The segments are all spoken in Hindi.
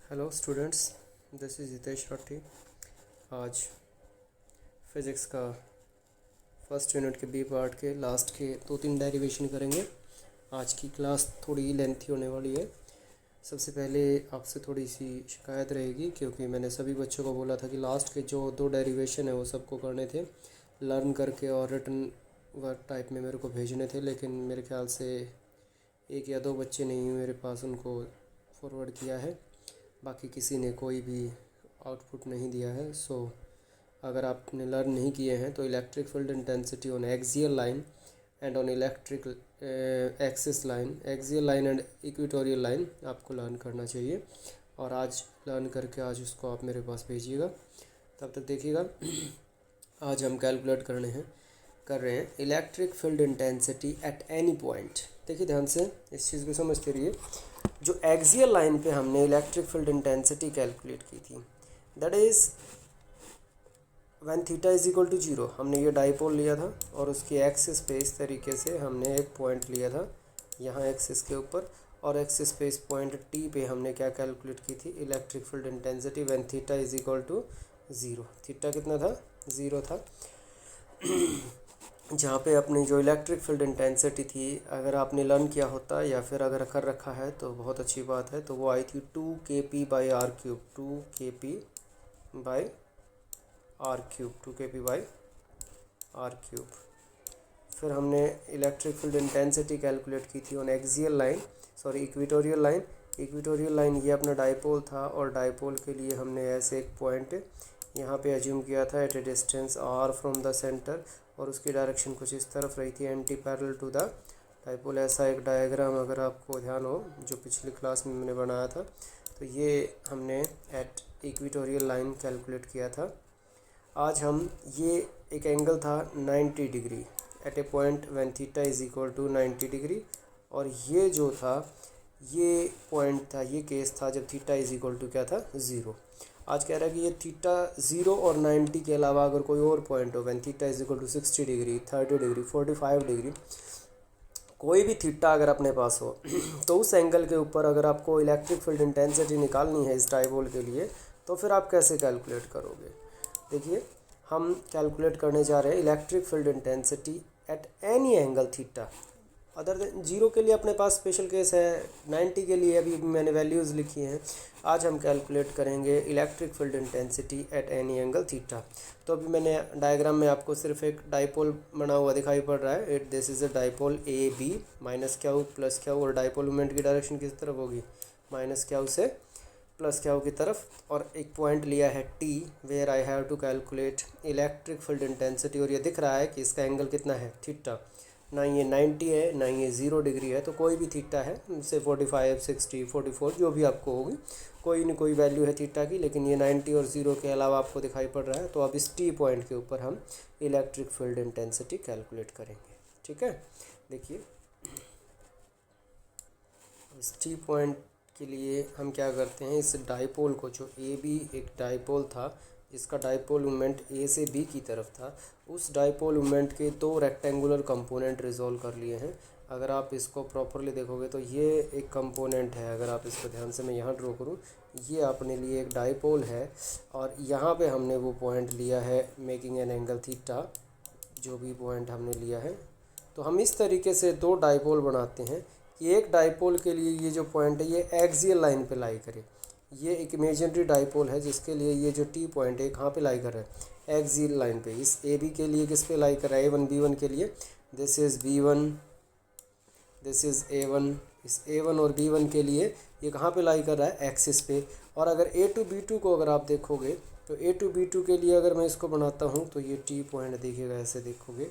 Hello students, this is Hitesh Ratti. आज फिज़िक्स का फर्स्ट यूनिट के बी पार्ट के लास्ट के 2-3 डेरिवेशन करेंगे। आज की क्लास थोड़ी लेंथी होने वाली है। सबसे पहले आपसे थोड़ी सी शिकायत रहेगी, क्योंकि मैंने सभी बच्चों को बोला था कि लास्ट के जो 2 डेरिवेशन है वो सबको करने थे, लर्न करके और रिटन वर्क टाइप में मेरे को भेजने थे। लेकिन मेरे ख्याल से 1 या 2 बच्चे नहीं मेरे पास उनको फॉरवर्ड किया है, बाकी किसी ने कोई भी आउटपुट नहीं दिया है। सो अगर आपने लर्न नहीं किए हैं तो electric field intensity on axial line and on electric axis line, axial line and equatorial line आपको लर्न करना चाहिए। और आज लर्न करके आज उसको आप मेरे पास भेजिएगा। तब तक देखिएगा, आज हम कैलकुलेट कर रहे हैं electric field intensity at any point. देखिए ध्यान से इस चीज़ को समझते रहिए। जो एक्सियल लाइन पे हमने इलेक्ट्रिक फील्ड इंटेंसिटी कैलकुलेट की थी, that is when theta is equal to 0। हमने ये डाइपोल लिया था और उसकी एक्सिस पे इस तरीके से हमने एक पॉइंट लिया था यहाँ एक्सिस के ऊपर, और एक्सिस पे इस पॉइंट टी पे हमने क्या कैलकुलेट की थी, electric field intensity when theta is equal to 0। Theta कितना था, 0 था। जहाँ पे अपनी जो इलेक्ट्रिक फील्ड इंटेंसिटी थी, अगर आपने लर्न किया होता या फिर अगर कर रखा है तो बहुत अच्छी बात है, तो वो आई थी 2 kp/r³, 2 kp/r³। फिर हमने इलेक्ट्रिक फील्ड इंटेंसिटी कैलकुलेट की थी on axial line, sorry equatorial line. Equatorial line ये अपना डाइपोल था, और डाइपोल के लिए हमने ऐसे एक पॉइंट यहाँ पे अज्यूम किया था at a distance r from the centre, और उसकी डायरेक्शन कुछ इस तरफ रही थी, antiparallel to the dipole. ऐसा एक डायग्राम अगर आपको ध्यान हो जो पिछली क्लास में मैंने बनाया था, तो ये हमने एट इक्वेटोरियल लाइन कैलकुलेट किया था। आज हम ये एक एंगल था 90 degree at a point when theta is equal to 90 degree, और ये जो था ये पॉइंट था, ये केस था जब थीटा इज इक्वल टू क्या था, 0। आज कह रहा है कि ये थीटा 0 और 90 के अलावा अगर कोई और पॉइंट हो when theta is equal to 60 degree, 30 degree, 45 degree, कोई भी थीटा अगर अपने पास हो तो उस एंगल के ऊपर अगर आपको इलेक्ट्रिक फील्ड इंटेंसिटी निकालनी है इस डाइपोल के लिए, तो फिर आप कैसे कैलकुलेट करोगे। देखिए, हम कैलकुलेट करने जा रहे हैं electric field intensity at any angle theta other than 0 के लिए अपने पास स्पेशल केस है, 90 के लिए अभी मैंने वैल्यूज़ लिखी हैं। आज हम कैलकुलेट करेंगे electric field intensity at any angle theta. तो अभी मैंने डायग्राम में आपको सिर्फ एक डाइपोल बना हुआ दिखाई पड़ रहा है। This is a dipole A B, minus Q plus Q, और डाइपोल मोमेंट की डायरेक्शन किस तरफ होगी, माइनस क्यू से प्लस क्यू की तरफ। और एक पॉइंट लिया है T, where I have to calculate electric field intensity, और ये दिख रहा है कि इसका एंगल कितना है, थीटा। ना ये 90 है ना ये 0 डिग्री है, तो कोई भी थीटा है, से 45, 60, 44 जो भी आपको होगी, कोई न कोई वैल्यू है थीटा की, लेकिन ये 90 और 0 के अलावा आपको दिखाई पड़ रहा है। तो अब इस टी पॉइंट के ऊपर हम इलेक्ट्रिक फील्ड इंटेंसिटी कैलकुलेट करेंगे। ठीक है, देखिए इस टी पॉइंट के लिए हम क्या करते हैं, इस डाइपोल को, जो ए बी एक डाइपोल था जिसका डाइपोल मोमेंट ए से बी की तरफ था, उस डाइपोल मोमेंट के 2 रेक्टेंगुलर कंपोनेंट रिजॉल्व कर लिए हैं। अगर आप इसको प्रॉपरली देखोगे तो ये एक कंपोनेंट है, अगर आप इसको ध्यान से मैं यहाँ ड्रॉ करूँ, ये अपने लिए एक डाइपोल है, और यहाँ पे हमने वो पॉइंट लिया है मेकिंग एन एंगल थीटा, जो भी पॉइंट हमने लिया है। तो हम इस तरीके से 2 डाइपोल बनाते हैं कि एक डाइपोल के लिए ये जो पॉइंट है ये एक्सियल लाइन पे लाई करे। ये एक इमेजिनरी डाइपोल है जिसके लिए ये जो टी पॉइंट है कहाँ पे लाई कर रहा है, एक्सियल लाइन पे। इस ए बी के लिए किस पे लाई कर रहा है, A1 B1 के लिए, this is B1, this is A1। इस A1 और B1 के लिए ये कहाँ पे लाई कर रहा है, एक्सिस पे। और अगर A2 B2 को अगर आप देखोगे तो A2 B2 के लिए अगर मैं इसको बनाता हूँ तो ये टी पॉइंट देखिएगा, ऐसे देखोगे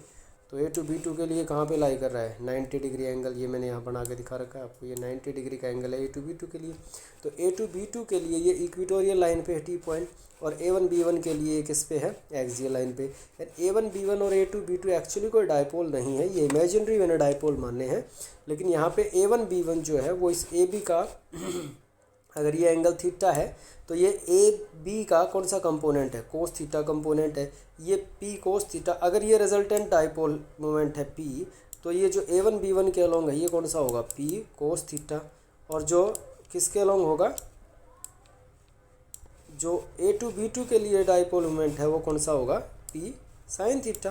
तो A2 B2 के लिए कहाँ पे लाई कर रहा है, 90 डिग्री एंगल। ये मैंने यहाँ बना के दिखा रखा है आपको, ये 90 डिग्री का एंगल है A2 B2 के लिए। तो A2 B2 के लिए ये इक्वेटोरियल लाइन पे है टी पॉइंट, और A1 B1 के लिए किस पे है, एक्सियल लाइन पे। A1 B1 और A2 B2 एक्चुअली कोई डाइपोल नहीं है, ये इमेजिनरी मैंने डाइपोल माने हैं। लेकिन यहाँ पे A1 B1 जो है वो इस AB का अगर ये एंगल थीटा है तो ये ए बी का कौन सा कंपोनेंट है, कोस थीटा कंपोनेंट है। ये पी कोस थीटा, अगर ये रिजल्टेंट डाइपोल मोमेंट है पी, तो ये जो A1 B1 के अलोंग है ये कौन सा होगा, पी कोस थीटा। और जो किसके अलोंग होगा, जो A2B2 के लिए डाइपोल मोमेंट है वो कौन सा होगा, P साइन थीटा।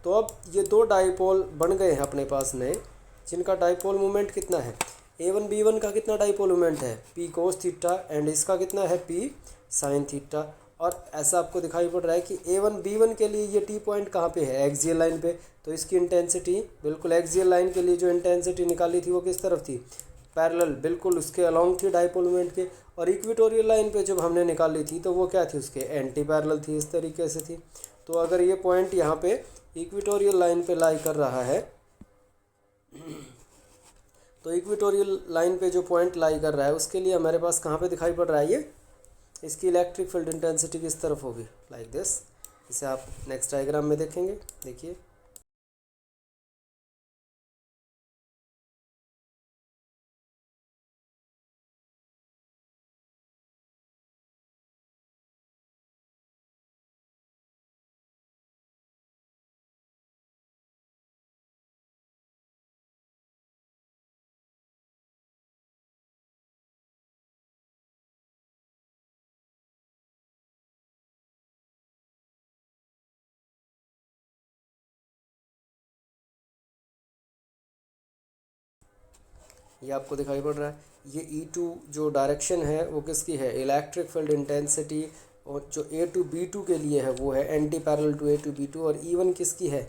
तो अब ये दो डाइपोल बन गए हैं अपने पास नए, जिनका डाइपोल मोमेंट कितना है, A1B1 का कितना डाइपोल मोमेंट है, P कोस थीटा, एंड इसका कितना है, P साइन थीटा। और ऐसा आपको दिखाई पड़ रहा है कि A1B1 के लिए ये T पॉइंट कहाँ पे है, एक्सियल लाइन पे, तो इसकी इंटेंसिटी बिल्कुल एक्सियल लाइन के लिए जो इंटेंसिटी निकाली थी वो किस तरफ थी, पैरेलल, बिल्कुल उसके अलॉन्ग थी डाइपोल मोमेंट के। और इक्वेटोरियल लाइन पे जब हमने निकाली थी तो वो क्या थी, उसके एंटी पैरेलल थी, इस तरीके से थी। तो अगर ये पॉइंट यहाँ पे इक्वेटोरियल लाइन पे लाई कर रहा है, तो इक्वेटोरियल लाइन पे जो पॉइंट लाई कर रहा है उसके लिए हमारे पास कहाँ पे दिखाई पड़ रहा है, ये इसकी इलेक्ट्रिक फील्ड इंटेंसिटी किस तरफ होगी, लाइक दिस। इसे आप नेक्स्ट डायग्राम में देखेंगे, देखिए। ये आपको दिखाई पड़ रहा है, ये E2 जो डायरेक्शन है वो किसकी है, इलेक्ट्रिक फील्ड इंटेंसिटी, और जो A2B2 के लिए है वो है एंटी पैरेलल टू A2B2, और E1 किसकी है,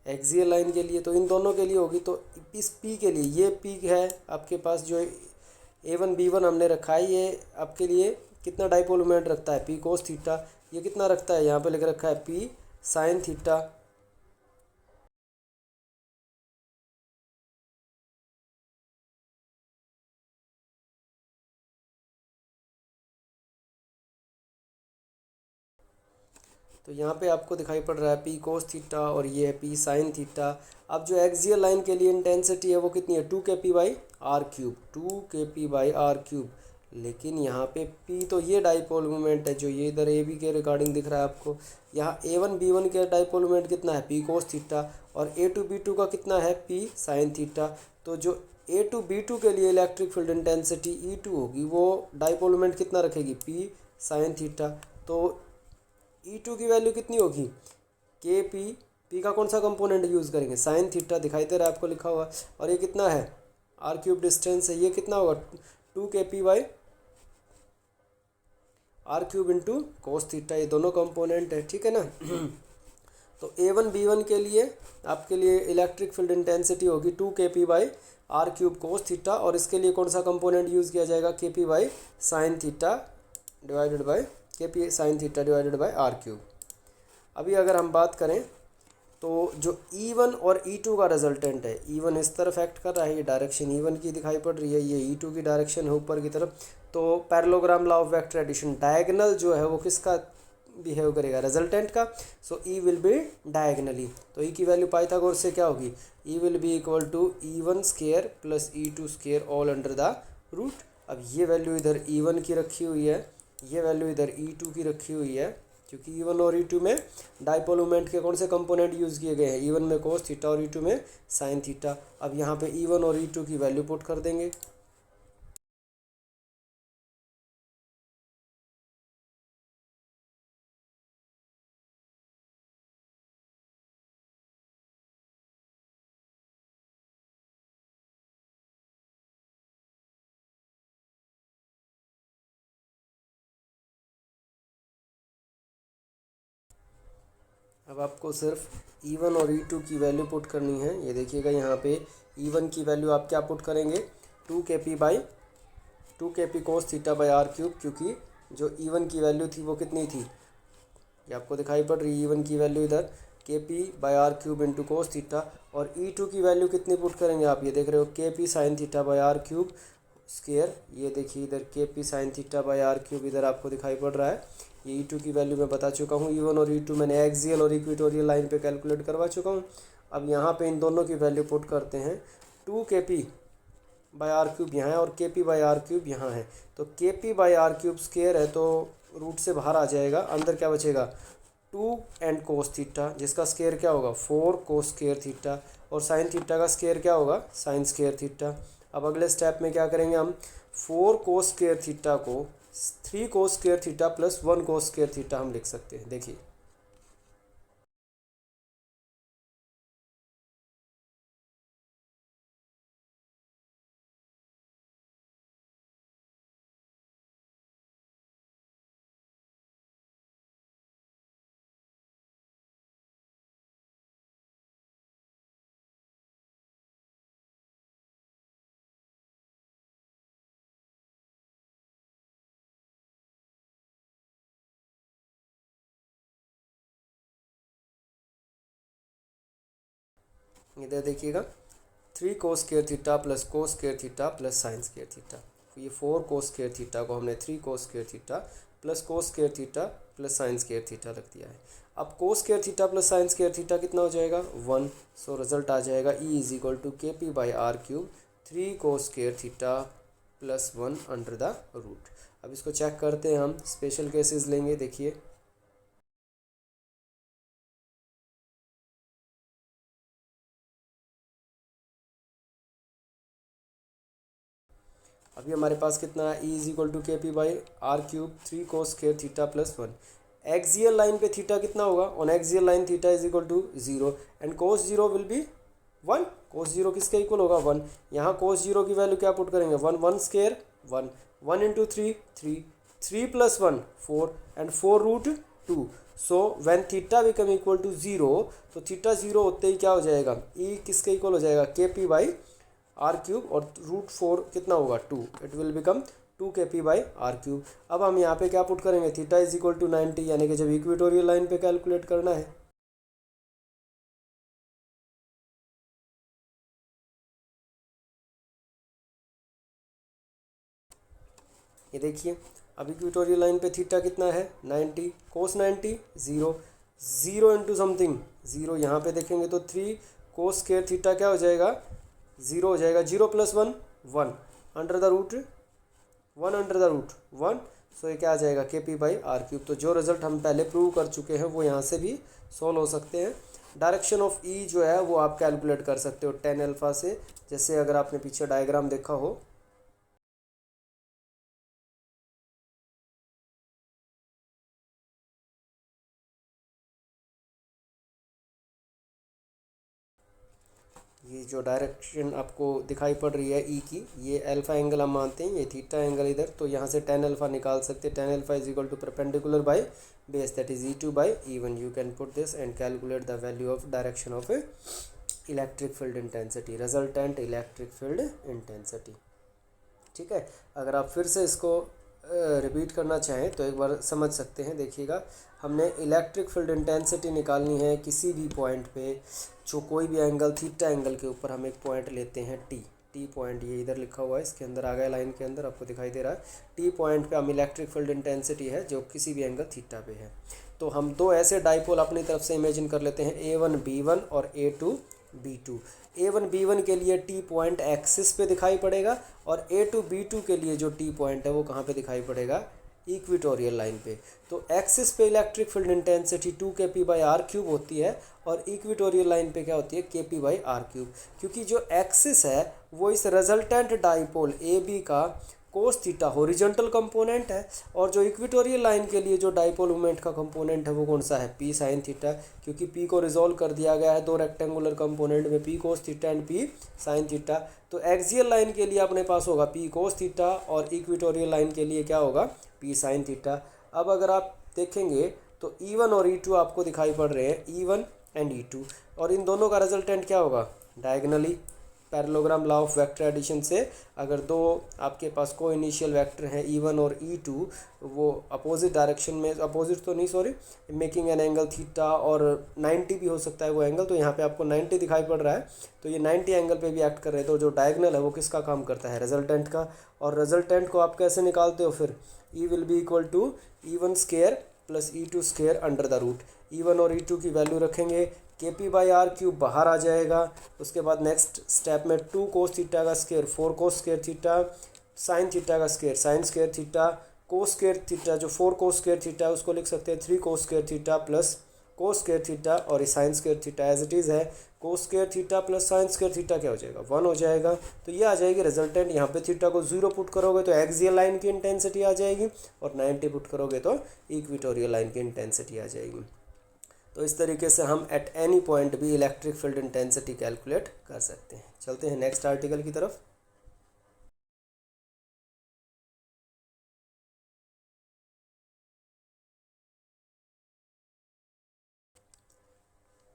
एक्सियल लाइन के लिए, तो इन दोनों के लिए होगी। तो इस P के लिए, ये P है आपके पास, जो A1B1 हमने रखा है, ये आपके लिए कितना डाइपोल मोमेंट रखता है, P कोस थीटा। ये कितना रखता है, यहाँ पे लिख रखा है P साइन थीटा। तो यहाँ पे आपको दिखाई पड़ रहा है P कोस थीटा, और ये है P साइन थीटा। अब जो एक्सियल लाइन के लिए इंटेंसिटी है वो कितनी है, 2kp by R cube, 2kp by R cube. लेकिन यहाँ पे P तो ये डाइपोल मोमेंट है जो ये इधर AB के रिगार्डिंग दिख रहा है आपको। यहाँ A1B1 के डाइपोल मोमेंट कितना है, P कोस थीटा, और A2B2 का कितना है, P साइन थीटा। तो जो A2B2 के लिए इलेक्ट्रिक फील्ड इंटेंसिटी E2 होगी वो डाइपोल मोमेंट कितना रखेगी, P साइन थीटा। तो E2 की वैल्यू कितनी होगी, P का कौन सा कंपोनेंट यूज़ करेंगे, साइन थीटा, दिखाई दे रहा है आपको लिखा हुआ। और ये कितना है, आर क्यूब डिस्टेंस है, ये कितना होगा, 2kp by R cube into cos theta, ये दोनों कंपोनेंट है, ठीक है ना। तो A1B1 के लिए आपके लिए इलेक्ट्रिक फील्ड इंटेंसिटी होगी 2kp by R cube cos theta, और इसके लिए कौन सा कंपोनेंट यूज़ किया जाएगा, kp by sine theta divided by kp sine theta divided by R cube. अभी अगर हम बात करें तो जो E1 और E2 का रिजल्टेंट है, E1 इस तरफ एक्ट कर रहा है, ये डायरेक्शन E1 की दिखाई पड़ रही है, ये E2 की डायरेक्शन है ऊपर की तरफ। तो parallelogram law of vector addition, diagonal जो है वो किसका बिहेव करेगा, रिजल्टेंट का। So E will be diagonally, तो E की वैल्यू पाइथागोरस से क्या होगी, E will be equal to E1 square plus E2 square all under the root. अब ये वैल्यू इधर E1 की रखी हुई है, ये वैल्यू इधर E2 की रखी हुई है, क्योंकि E1 और E2 में डाइपोल मोमेंट के कौन से कंपोनेंट यूज़ किए गए हैं, E1 में कोस थीटा और E2 में साइन थीटा। अब यहाँ पे E1 और E2 की वैल्यू पुट कर देंगे। अब आपको सिर्फ E1 और E2 की वैल्यू पुट करनी है। ये देखिएगा यहाँ पे E1 की वैल्यू आप क्या पुट करेंगे, 2kp cos theta by R cube, क्योंकि जो E1 की वैल्यू थी वो कितनी थी, ये आपको दिखाई पड़ रही है, E1 की वैल्यू इधर kp by R cube into cos theta. और E2 की वैल्यू कितनी पुट करेंगे, आप ये देख रहे हो kp sine theta by R cube square. ये देखिए इधर kp sine theta by R cube इधर आपको दिखाई पड़ रहा है। ये E2 की वैल्यू मैं बता चुका हूँ, E1 और E2 मैंने एक्सियल और इक्वेटोरियल लाइन पे कैलकुलेट करवा चुका हूँ। अब यहाँ पे इन दोनों की वैल्यू पुट करते हैं, 2kp बाई आर क्यूब यहाँ है और kp बाई आर क्यूब यहाँ है। तो kp by R cube square है तो रूट से बाहर आ जाएगा, अंदर क्या बचेगा, 2 एंड कोस थीटा, जिसका स्क्वायर क्या होगा, 4 कोस स्क्वायर थीटा, और साइन थीटा का स्क्वायर क्या होगा, साइन स्क्वायर थीटा। अब अगले स्टेप में क्या करेंगे हम, 4 कोस स्क्वायर थीटा को 3 कोस स्क्वायर थीटा प्लस 1 कोस स्क्वायर थीटा हम लिख सकते हैं। देखिए इधर देखिएगा 3 cos square theta plus cos square theta plus sine square theta. ये 4 कोस स्क्वायर थीटा को हमने 3 cos square theta plus cos square theta plus sine square theta रख दिया है। अब कोस square theta plus sine square theta कितना हो जाएगा 1। सो रिजल्ट आ जाएगा E is equal to KP/R³ 3 cos square theta plus 1 under the root. अब इसको चेक करते हैं, हम स्पेशल केसेस लेंगे। देखिए अभी हमारे पास कितना है, E is equal to KP/R³ 3 cos square theta plus 1। Axial line पे थीटा कितना होगा, on axial line theta is equal to 0 and cos 0 will be 1। Cos 0 किसके इक्वल होगा 1। यहाँ कोस 0 की वैल्यू क्या पुट करेंगे 1 1 square 1 1 into 3 3 3 plus 1 4 and 4 root 2। So when theta become equal to 0 तो थीटा 0 होते ही क्या हो जाएगा, E किसके इक्वल हो जाएगा KP/R³ और रूट 4 कितना होगा 2। It will become 2 KP/R³। अब हम यहाँ पे क्या पुट करेंगे, थीटा इज इक्वल टू 90, यानी कि जब इक्वेटोरियल लाइन पे कैलकुलेट करना है। ये देखिए अब इक्वेटोरियल लाइन पे थीटा कितना है 90, कोस 90 0 0 इंटू समथिंग 0, यहाँ पे देखेंगे तो 3 कोस स्क्वायर थीटा क्या हो जाएगा 0 हो जाएगा। 0 plus 1 1 under the root 1 under the root 1। So ये क्या आ जाएगा KP/R³। तो जो रिजल्ट हम पहले प्रूव कर चुके हैं वो यहाँ से भी सॉल्व हो सकते हैं। डायरेक्शन ऑफ E जो है वो आप कैलकुलेट कर सकते हो tan अल्फा से, जैसे अगर आपने पीछे डायग्राम देखा हो। ये जो डायरेक्शन आपको दिखाई पड़ रही है E की, ये अल्फा एंगल हम मानते हैं, ये थीटा एंगल इधर, तो यहाँ से tan अल्फा निकाल सकते हैं। tan alpha is equal to perpendicular by base, that is E2/E1। You can put this and calculate the value of direction of electric field intensity, resultant electric field intensity. ठीक है, अगर आप फिर से इसको रिपीट करना चाहें तो एक बार समझ सकते हैं। देखिएगा हमने इलेक्ट्रिक फील्ड इंटेंसिटी निकालनी है किसी भी पॉइंट पे, जो कोई भी एंगल थीटा एंगल के ऊपर हम एक पॉइंट लेते हैं टी पॉइंट, ये इधर लिखा हुआ है, इसके अंदर आ गया लाइन के अंदर, आपको दिखाई दे रहा है। टी पॉइंट पे हम इलेक्ट्रिक फील्ड इंटेंसिटी है जो किसी भी एंगल थीटा पे है। तो हम दो ऐसे डाइपोल अपनी तरफ से इमेजिन कर लेते हैं, A1 B1 और A2 B2। A1 B1 के लिए टी पॉइंट एक्सिस पे दिखाई पड़ेगा और A2 B2 के लिए जो टी पॉइंट है वो कहाँ पे दिखाई पड़ेगा, इक्वेटोरियल लाइन पे। तो एक्सिस पे इलेक्ट्रिक फील्ड इंटेंसिटी 2 KP/R³ होती है और इक्वेटोरियल लाइन पे क्या होती है KP/R³, क्योंकि जो एक्सिस है वो इस रिजल्टेंट डाइपोल AB का कोस थीटा हॉरिजॉन्टल कंपोनेंट है और जो इक्वेटोरियल लाइन के लिए जो डाइपोल मोमेंट का कंपोनेंट है वो कौन सा है P साइन थीटा, क्योंकि P को रिजॉल्व कर दिया गया है दो रेक्टेंगुलर कंपोनेंट में, P cos theta and P sine theta. तो एक्सियल लाइन के लिए अपने पास होगा P कोस थीटा और इक्वेटोरियल लाइन के लिए क्या होगा P साइन थीटा। अब अगर आप देखेंगे तो E1 और E2 आपको दिखाई पड़ रहे हैं, E1 एंड E2, और इन दोनों का रिजल्टेंट क्या होगा diagonally. Parallelogram law of vector addition से अगर दो आपके पास को इनिशियल वेक्टर हैं E1 और E2, वो अपोजिट डायरेक्शन में, अपोजिट तो नहीं sorry, making an angle theta और 90 भी हो सकता है वो एंगल, तो यहाँ पे आपको 90 दिखाई पड़ रहा है, तो ये 90 एंगल पे भी एक्ट कर रहे हैं। तो जो डायगनल है वो किसका काम करता है, रिजल्टेंट का। और रिजल्टेंट को आप कैसे निकालते हो फिर, E will be equal to E1 square plus E2 square under the root. E1 और E2 की वैल्यू रखेंगे, KP/R³ बाहर आ जाएगा। उसके बाद नेक्स्ट स्टेप में 2 कोस थीटा का square 4 cos square theta, sine theta का square sine square theta, cos square theta जो 4 कोस स्क्वायर थीटा है उसको लिख सकते हैं 3 cos square theta plus cos square theta और sine square theta as it is है। Cos square theta plus sine square theta क्या हो जाएगा, 1 हो जाएगा। तो ये आ जाएगी रिजल्टेंट। यहाँ पे थीटा को 0 पुट करोगे तो एक्सियल लाइन की इंटेंसिटी आ जाएगी, और 90 पुट करोगे तो इक्वेटोरियल लाइन की इंटेंसिटी आ जाएगी। तो इस तरीके से हम एट एनी पॉइंट भी इलेक्ट्रिक फील्ड इंटेंसिटी कैलकुलेट कर सकते हैं। चलते हैं नेक्स्ट आर्टिकल की तरफ।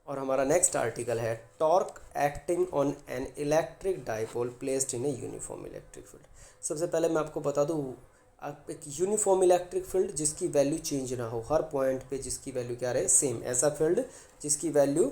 और हमारा नेक्स्ट आर्टिकल है torque acting on an electric dipole placed in a uniform electric field. सबसे पहले मैं आपको बता दूँ, आप एक यूनिफॉर्म इलेक्ट्रिक फील्ड जिसकी वैल्यू चेंज ना हो, हर पॉइंट पे जिसकी वैल्यू क्या रहे सेम, ऐसा फील्ड जिसकी वैल्यू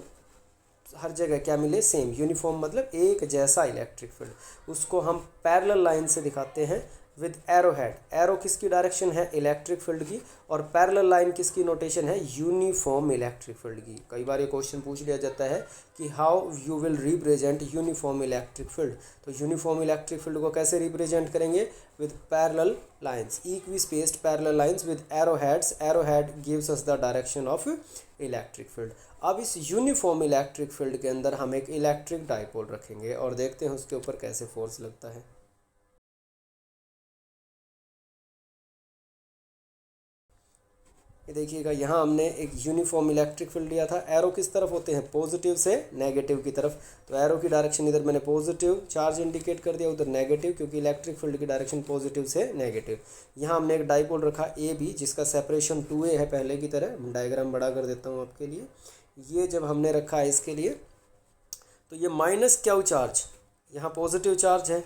हर जगह क्या मिले सेम, यूनिफॉर्म मतलब एक जैसा इलेक्ट्रिक फील्ड, उसको हम पैरेलल लाइन से दिखाते हैं विद एरो हेड। एरो किसकी डायरेक्शन है, इलेक्ट्रिक फील्ड की, और पैरेलल लाइन किसकी नोटेशन है, यूनिफॉर्म इलेक्ट्रिक फील्ड की। कई बार ये क्वेश्चन पूछ लिया जाता है कि how you will represent uniform electric field. तो यूनिफॉर्म इलेक्ट्रिक फील्ड को कैसे रिप्रेजेंट करेंगे, with parallel lines, equi spaced parallel lines with arrow heads. Arrow head gives us the direction of electric field. अब इस यूनिफॉर्म इलेक्ट्रिक फील्ड के अंदर हम एक इलेक्ट्रिक डाइपोल रखेंगे और देखते हैं उसके ऊपर कैसे फोर्स लगता है। ये देखिएगा, यहाँ हमने एक यूनिफॉर्म इलेक्ट्रिक फील्ड लिया था। एरो किस तरफ होते हैं, पॉजिटिव से नेगेटिव की तरफ। तो एरो की डायरेक्शन इधर मैंने पॉजिटिव चार्ज इंडिकेट कर दिया, उधर नेगेटिव, क्योंकि इलेक्ट्रिक फील्ड की डायरेक्शन पॉजिटिव से नेगेटिव। यहाँ हमने एक डाइपोल रखा ए बी, जिसका सेपरेशन 2a है पहले की तरह। डायग्राम बड़ा कर देता हूँ आपके लिए। ये जब हमने रखा है इसके लिए, तो ये माइनस क्यू चार्ज, यहाँ पॉजिटिव चार्ज है,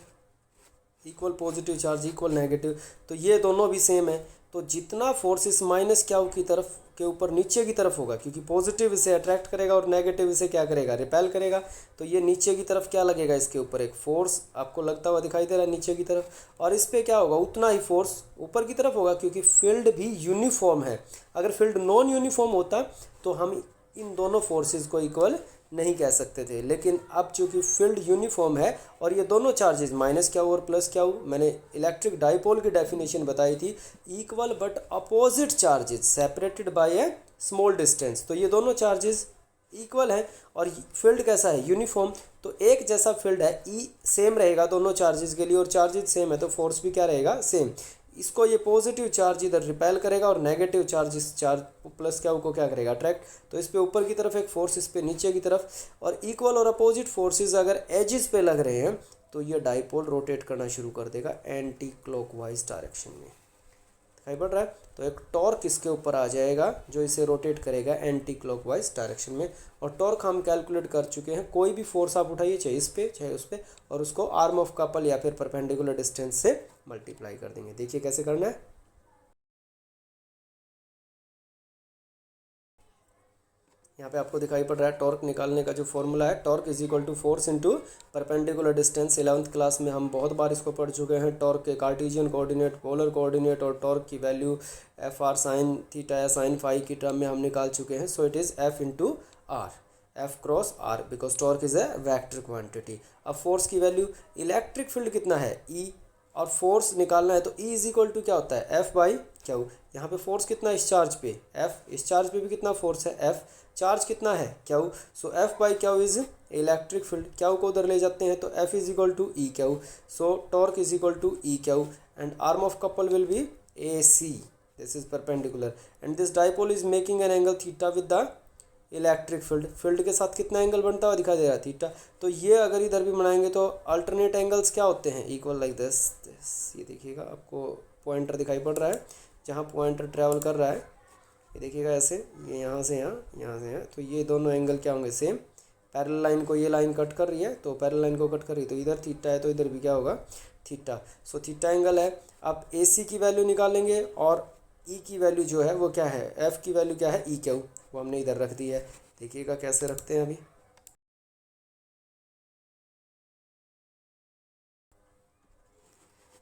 equal positive charge equal negative, तो ये दोनों भी सेम है। तो जितना फोर्स इस माइनस क्यू की तरफ के ऊपर नीचे की तरफ होगा, क्योंकि पॉजिटिव इसे अट्रैक्ट करेगा और नेगेटिव इसे क्या करेगा, रिपेल करेगा, तो ये नीचे की तरफ क्या लगेगा, इसके ऊपर एक फोर्स आपको लगता हुआ दिखाई दे रहा है नीचे की तरफ, और इस पर क्या होगा, उतना ही फोर्स ऊपर की तरफ होगा, क्योंकि फील्ड भी यूनिफॉर्म है। अगर फील्ड नॉन यूनिफॉर्म होता तो हम इन दोनों फोर्सेस को इक्वल नहीं कह सकते थे, लेकिन अब चूंकि फील्ड यूनिफॉर्म है और ये दोनों चार्जेस माइनस क्यू और प्लस क्यू, मैंने इलेक्ट्रिक डाइपोल की डेफिनेशन बताई थी, equal but opposite charges separated by A small distance. तो ये दोनों चार्जेस इक्वल है और फील्ड कैसा है, यूनिफॉर्म। तो एक जैसा फील्ड है, ई सेम रहेगा दोनों चार्जेस के लिए, और चार्जेस सेम है तो फोर्स भी क्या रहेगा, सेम। इसको ये पॉजिटिव चार्ज इधर रिपेल करेगा और नेगेटिव चार्ज इस चार्ज प्लस क्या को क्या करेगा, अट्रैक्ट। तो इस पे ऊपर की तरफ एक फोर्स, इस पे नीचे की तरफ, और इक्वल और अपोजिट फोर्सेस अगर एजिस पे लग रहे हैं तो ये डाइपोल रोटेट करना शुरू कर देगा एंटी क्लॉकवाइज डायरेक्शन में। दिखाई पड़ रहा है। तो एक टॉर्क इसके ऊपर आ जाएगा जो इसे रोटेट करेगा एंटी क्लॉकवाइज डायरेक्शन में। और टॉर्क हम कैलकुलेट कर चुके हैं, कोई भी फोर्स आप उठाइए, चाहे इस पे चाहे उस पे, और उसको आर्म ऑफ कपल या फिर परपेंडिकुलर डिस्टेंस से मल्टीप्लाई कर देंगे। देखिए कैसे करना है। यहाँ पे आपको दिखाई पड़ रहा है टॉर्क निकालने का जो फॉर्मूला है, torque is equal to force into perpendicular distance. 11th class में हम बहुत बार इसको पढ़ चुके हैं। टॉर्क के कार्टेशियन कोऑर्डिनेट, पोलर कोऑर्डिनेट और टॉर्क की value F R sine theta या साइन फाई की टर्म में हम निकाल चुके हैं। So it is F into R, F cross R, because torque is a vector quantity. अब फोर्स की वैल्यू, इलेक्ट्रिक फील्ड कितना है ई, और फोर्स निकालना है तो ई इज इक्वल टू क्या होता है, एफ बाई क्यू। यहाँ पे फोर्स कितना है इस चार्ज पे, एफ, इस चार्ज पे भी कितना फोर्स है, एफ, चार्ज कितना है Q. So F by Q is electric field. Q को उधर ले जाते हैं तो F is equal to E Q. So torque is equal to E Q and arm of couple will be A C, this is perpendicular and this dipole is making an angle theta with the electric field. Field के साथ कितना एंगल बनता हुआ दिखाई दे रहा है, थीटा। तो ये अगर इधर भी बनाएंगे तो अल्टरनेट एंगल्स क्या होते हैं, इक्वल लाइक दिस। ये देखिएगा, आपको पॉइंटर दिखाई पड़ रहा है, जहाँ पॉइंटर ट्रैवल कर रहा है, ये देखिएगा ऐसे, ये यहाँ से यहाँ, यहाँ से यहाँ, तो ये दोनों एंगल क्या होंगे, सेम। पैरेलल लाइन को ये लाइन कट कर रही है तो पैरेलल लाइन को कट कर रही है, तो इधर थीटा है तो इधर भी क्या होगा, थीटा। सो थीटा एंगल है। अब ए सी की वैल्यू निकालेंगे और ई की वैल्यू जो है वो क्या है, एफ की वैल्यू क्या है, ई क्यू, वो हमने इधर रख दी है। देखिएगा कैसे रखते हैं अभी।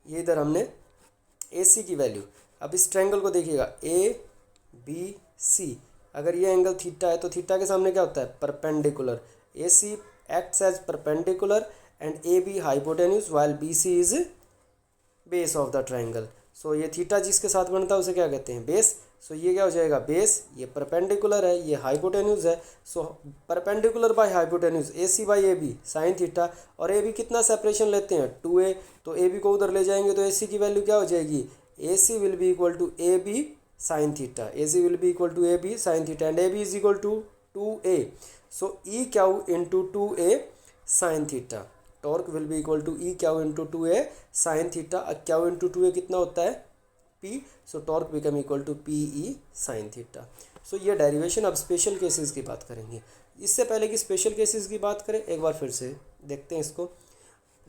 ये इधर हमने ए सी की वैल्यू, अब इस ट्रायंगल को देखिएगा ए बी सी, अगर ये एंगल थीटा है तो थीटा के सामने क्या होता है, perpendicular. A C acts as perpendicular and A B hypotenuse while B C is base of the triangle. So ये थीटा जिसके साथ बनता है उसे क्या कहते हैं, बेस। सो ये क्या हो जाएगा बेस, ये परपेंडिकुलर है, ये हाइपोटेन्यूज है। So perpendicular by hypotenuse A C by A B sine theta, और ए बी कितना सेपरेशन लेते हैं 2a, तो ए बी को उधर ले जाएंगे तो ए सी की वैल्यू क्या हो जाएगी, A C will be equal to A B sine theta, A C will be equal to A B sine theta and A B is equal to 2a। So E Q into 2a sine theta, torque will be equal to E Q into 2a sine theta, Q into 2a कितना होता है P, so torque become equal to P E sine theta. So ये डेरिवेशन। अब स्पेशल केसेस की बात करेंगे। इससे पहले कि स्पेशल केसेस की बात करें एक बार फिर से देखते हैं इसको।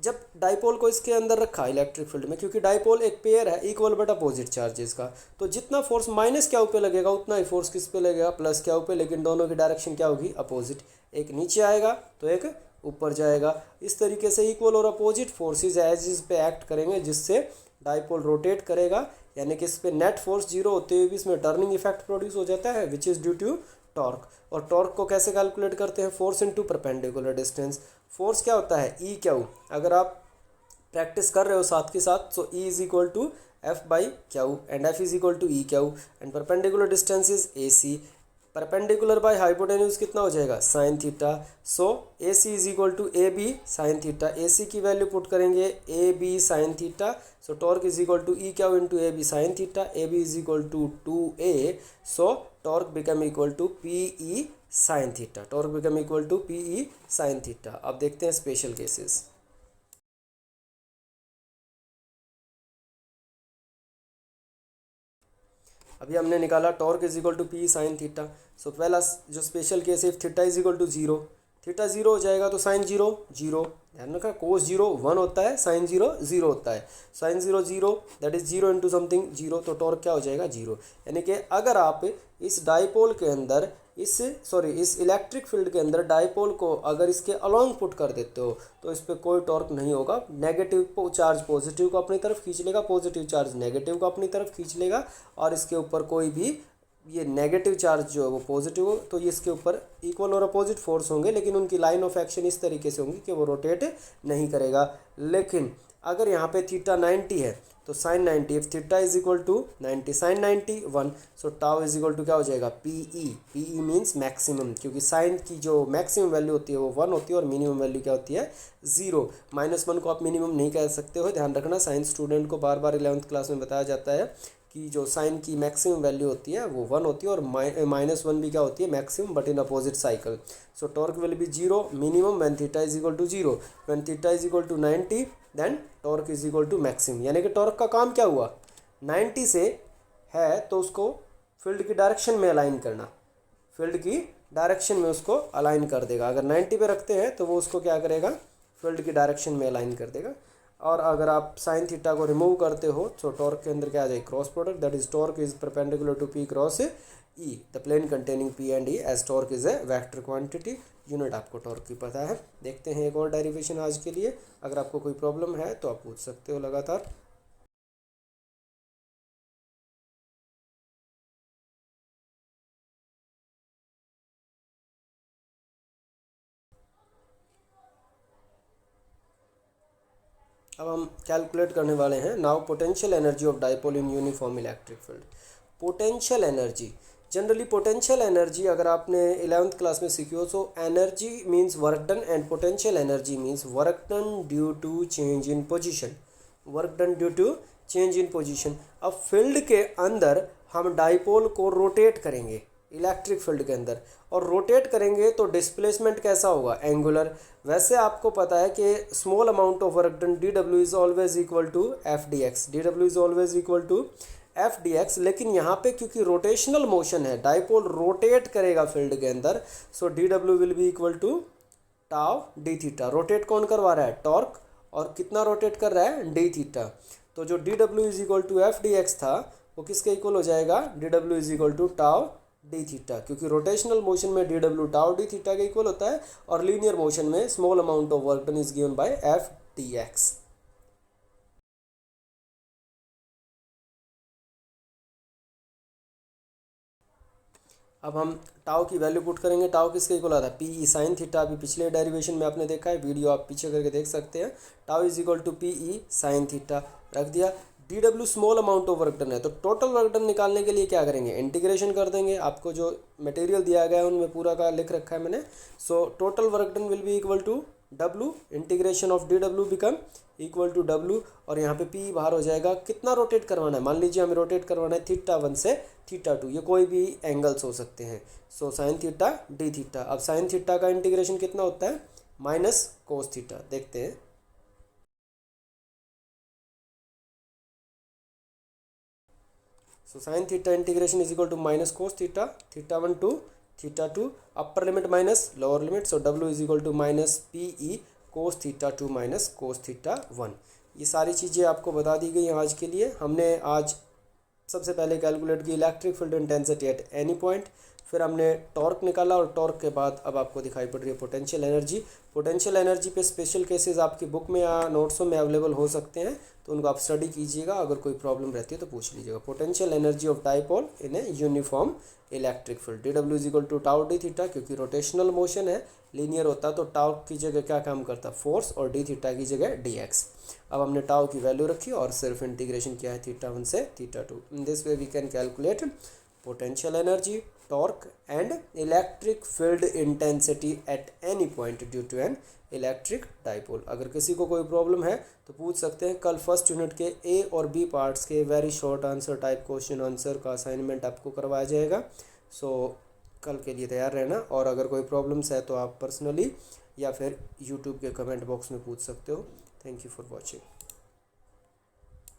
जब डाइपोल को इसके अंदर रखा इलेक्ट्रिक फील्ड में, क्योंकि डाइपोल एक पेयर है इक्वल बट अपोजिट चार्जेस का, तो जितना फोर्स माइनस क्यू पे लगेगा उतना ही फोर्स किस पे लगेगा, प्लस क्यू पे, लेकिन दोनों की डायरेक्शन क्या होगी, अपोजिट। एक नीचे आएगा तो एक ऊपर जाएगा। इस तरीके से इक्वल और अपोजिट फोर्सेज एज इज पे एक्ट करेंगे, जिससे डाइपोल रोटेट करेगा, यानी कि इस पर नेट फोर्स जीरो होते हुए भी इसमें टर्निंग इफेक्ट प्रोड्यूस हो जाता है, which is due to torque. और टॉर्क को कैसे कैलकुलेट करते हैं, force into perpendicular distance. Force क्या होता है ई क्यू, अगर आप प्रैक्टिस कर रहे हो साथ के साथ, so E is equal to F by Q and F is equal to E Q and perpendicular distance is A C. Perpendicular by hypotenuse कितना हो जाएगा, sine theta. So A C is equal to A B sine theta, A C की वैल्यू पुट करेंगे A B sine theta, so torque is equal to E Q into A B sine theta, A B is equal to 2a, so torque become equal to P E sine theta, torque become equal to P E sine theta. अब देखते हैं स्पेशल केसेस। अभी हमने निकाला torque is equal to P sine theta. So पहला जो स्पेशल केस है, if theta is equal to zero, theta zero हो जाएगा तो साइन जीरो जीरो, ध्यान रखा, कोस जीरो वन होता है, साइन जीरो जीरो होता है, sine zero zero that is zero into something zero, तो टॉर्क क्या हो जाएगा जीरो। यानी कि अगर आप इस डाइपोल के अंदर इस इलेक्ट्रिक फील्ड के अंदर डाइपोल को अगर इसके अलोंग पुट कर देते हो तो इस पर कोई टॉर्क नहीं होगा। नेगेटिव चार्ज पॉजिटिव को अपनी तरफ खींच लेगा, पॉजिटिव चार्ज नेगेटिव को अपनी तरफ खींच लेगा, और इसके ऊपर कोई भी ये नेगेटिव चार्ज जो है वो पॉजिटिव हो, तो इसके ऊपर इक्वल और अपोजिट फोर्स होंगे, लेकिन उनकी लाइन ऑफ एक्शन इस तरीके से होंगी कि वो रोटेट नहीं करेगा। लेकिन अगर यहाँ पे थीटा 90 है तो sine 90, if theta is equal to 90 sine 90 1, so tau is equal to क्या हो जाएगा पी ई मीन्स मैक्सिमम, क्योंकि साइन की जो मैक्सिमम वैल्यू होती है वो 1 होती है और मिनिमम वैल्यू क्या होती है 0। -1 को आप मिनिमम नहीं कह सकते हो, ध्यान रखना। साइंस स्टूडेंट को बार बार 11th क्लास में बताया जाता है कि जो साइन की मैक्सिमम वैल्यू होती है वो 1 होती है, और -1 भी क्या होती है maximum, but in opposite cycle. So torque will be 0 minimum when theta is equal to 0, when theta is equal to 90 then torque is equal to maximum. यानी कि टॉर्क का काम क्या हुआ, 90 से है तो उसको फील्ड की डायरेक्शन में अलाइन करना, फील्ड की डायरेक्शन में उसको अलाइन कर देगा। अगर 90 पे रखते हैं तो वो उसको क्या करेगा, फील्ड की डायरेक्शन में अलाइन कर देगा। और अगर आप साइन थीटा को रिमूव करते हो तो टॉर्क के अंदर क्या आ जाएगा, cross product, that is torque is perpendicular to P cross E, the plane containing P and E, as torque is a vector quantity, unit आपको टॉर्क की पता है। देखते हैं एक और डेरिवेशन आज के लिए। अगर आपको कोई प्रॉब्लम है तो आप पूछ सकते हो लगातार। अब हम कैलकुलेट करने वाले हैं now potential energy of dipole in uniform electric field. Potential energy, generally potential energy अगर आपने 11th क्लास में सीखी हो, so energy means work done and potential energy means work done due to change in position, work done due to change in position. अब फील्ड के अंदर हम डाइपोल को रोटेट करेंगे इलेक्ट्रिक फील्ड के अंदर, और रोटेट करेंगे तो डिस्प्लेसमेंट कैसा होगा, एंगुलर। वैसे आपको पता है कि small amount of work done D W is always equal to F D X, D W is always equal to F D X. लेकिन यहाँ पे क्योंकि रोटेशनल मोशन है, डाइपोल रोटेट करेगा फील्ड के अंदर, so D W will be equal to tau D theta. Rotate कौन करवा रहा है, टॉर्क, और कितना रोटेट कर रहा है, डी थीटा। तो जो D W is equal to F D X था वो किसके इक्वल हो जाएगा, D W is equal to tau D theta, क्योंकि रोटेशनल मोशन में D W tau D theta के इक्वल होता है, और लीनियर मोशन में small amount of work done is given by F D X. अब हम टाउ की वैल्यू पुट करेंगे। टाउ किसके इक्वल आता है, पी ई साइन थीटा। अभी पिछले डेरिवेशन में आपने देखा है, वीडियो आप पीछे करके देख सकते हैं। Tau is equal to P E sine theta रख दिया। D W small amount of work done है, तो टोटल वर्क डन निकालने के लिए क्या करेंगे, इंटीग्रेशन कर देंगे। आपको जो मटेरियल दिया गया है उनमें पूरा का लिख रखा है मैंने। So total work done will be equal to W, integration of D W become equal to W, और यहाँ पे पी बाहर हो जाएगा। कितना रोटेट करवाना है, मान लीजिए हमें रोटेट करवाना है θ1 से θ2, ये कोई भी एंगल्स हो सकते हैं। So sine theta D theta. अब साइन थीटा का इंटीग्रेशन कितना होता है, माइनस कोस थीटा। देखते हैं, so sine theta integration is equal to minus cos theta, θ1 to θ2, upper limit minus lower limit. So W is equal to minus P E cos θ2 minus cos θ1। ये सारी चीज़ें आपको बता दी गई हैं आज के लिए। हमने आज सबसे पहले कैलकुलेट की electric field intensity at any point, फिर हमने टॉर्क निकाला, और टॉर्क के बाद अब आपको दिखाई पड़ रही है पोटेंशियल एनर्जी। पोटेंशियल एनर्जी पे स्पेशल केसेस आपकी बुक में या नोट्सों में अवेलेबल हो सकते हैं, तो उनको आप स्टडी कीजिएगा। अगर कोई प्रॉब्लम रहती है तो पूछ लीजिएगा। Potential energy of dipole in a uniform electric field, D W is equal to tau D theta, क्योंकि रोटेशनल मोशन है, लीनियर होता तो टाउ की जगह क्या काम करता, फोर्स, और डी थीटा की जगह डी एक्स। अब हमने टाउ की वैल्यू रखी और सिर्फ इंटीग्रेशन किया है θ1 से θ2। In this way we can calculate potential energy, torque and electric field intensity at any point due to an electric dipole. अगर किसी को कोई प्रॉब्लम है तो पूछ सकते हैं। कल फर्स्ट यूनिट के ए और बी पार्ट्स के very short answer type question answer का असाइनमेंट आपको करवाया जाएगा। सो कल के लिए तैयार रहना, और अगर कोई प्रॉब्लम्स है तो आप पर्सनली या फिर यूट्यूब के कमेंट बॉक्स में पूछ सकते हो। Thank you for watching.